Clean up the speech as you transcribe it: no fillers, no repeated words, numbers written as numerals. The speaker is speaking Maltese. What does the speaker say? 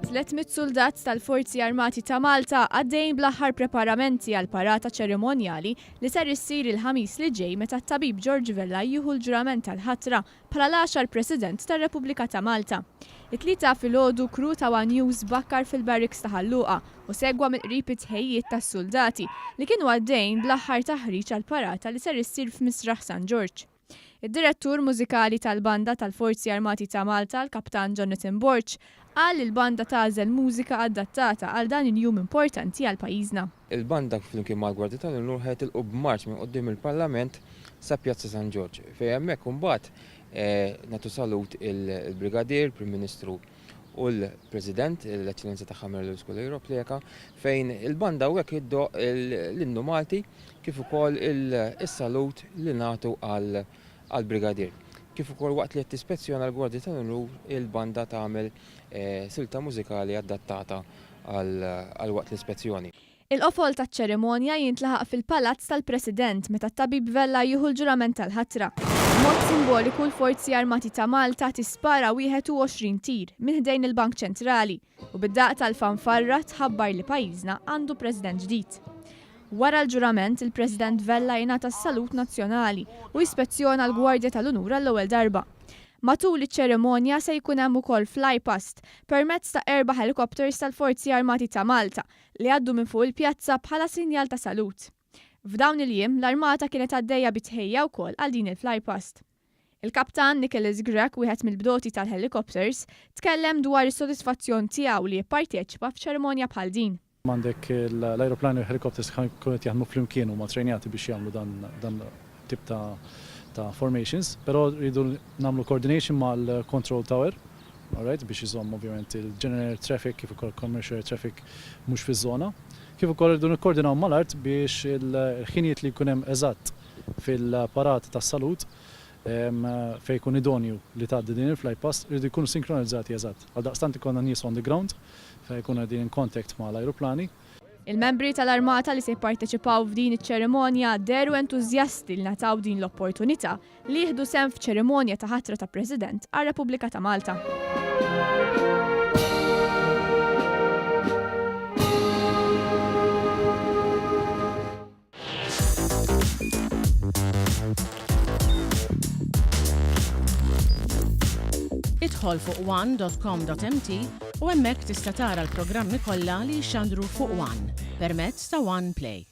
300 soldat tal-Forzi Armati ta' Malta għaddejn bl-aħħar preparamenti għal parata ċerimonjali li ser issir il-ħamis li ġej meta t-tabib George Vella jieħu l-ġurament tal-ħatra bħala l-10 President tar-Repubblika ta' Malta. It-tlieta filgħodu kru ta' One News bakkar fil-barracks ta' Ħalluqa u segwa mill-qrib it-tħejjiet tas-soldati li kienu għaddejn bl-aħħar taħriġ għal parata li ser issir f'Misraħ St. George. Id-direttur mużikali tal-banda tal-Forzi Armati ta' Malta, l-Kaptan Jonathan Borch, qal li l-banda tagħżel mużika adattata għal dan il-jum importanti għal pajjiżna. Il-banda flimkien mal-Gwardja tal-Unur ħetilqu b'marċ minn quddiem il-Parlament sa Pjazza St. George. Fejn hemmhekk imbagħad nagħtu salut il-Brigadier, il-Prim Ministru u l-President, l-Eċċellenza ta' Ħamer l-Iskola Ewropea, fejn il-banda hawnhekk jiddoq l-innu Malti kif ukoll is-salut li nagħtu għall-Brigadier. Kif ukoll waqt li qed tispezzjona l-Gwardja tal-Unur il-banda tagħmel silta mużikali adattata għal waqt l-ispezzjoni. Il-qofol taċ-ċerimonja jintlaħaq fil-Palazz tal-President meta t-tabib Vella jieħu l-ġurament tal-ħatra. Mod simboliku l-Forzi Armati ta' Malta tispara 21 tir minn ħdejn il-Bank Ċentrali u bid-daq tal-fanfarra tħabbar li pajjiżna għandu President ġdid. Wara l-ġurament, il-President Vella jingħata s-salut nazzjonali u jispezzjona l-Gwardja tal-Unur għall-ewwel darba. Matul iċ-ċerimonja se jkun hemm ukoll flypast permezz ta' 4 helikopters tal-Forzi Armati ta' Malta li għaddu minn fuq il-pjazza bħala sinjal ta' salut. F'dawn il-jiem l-Armata kienet għaddejja bitħejja wkoll għal din il-flypast. Il-Kaptan Nicholas Grek, wieħed mill-bdoti tal-helikopters, tkellem dwar is-sodisfazzjon tiegħu li jipparteċipa f'ċerimonja bħal din. Għandek l-aeroplani u l-helikopters kienet jaħdmu flimkien huma trejnjati biex jagħmlu dan tip ta' formations, però rridu nagħmlu coordination mal-control tower, alright, biex iżomm ovvjament il-general traffic kif ukoll commercial traffic mhux fiż-żona. Kif ukoll rridu nikkoordinaw mal-art biex il-ħinijiet li jkun hemm eżatt fil-parat tas-salut fejn jkun idonju li tgħaddi din il-flypast rridu jkunu sinkronizzati eżatt. Għaldaqstant ikollna nies on the ground fejn jkunu qegħdin in contact mal-ajruplani. Il-membri tal-Armata li se jipparteċipaw f'din iċ-ċerimonja deru entużjasti li nataw din l-opportunità li jieħdu sehem f'ċerimonja ta' ħatra ta' President għar-Repubblika ta' Malta. Idħol fuq one.com.mt u hemmhekk tista' tara l-programmi kollha li jxandru fuq One permezz ta' One Play.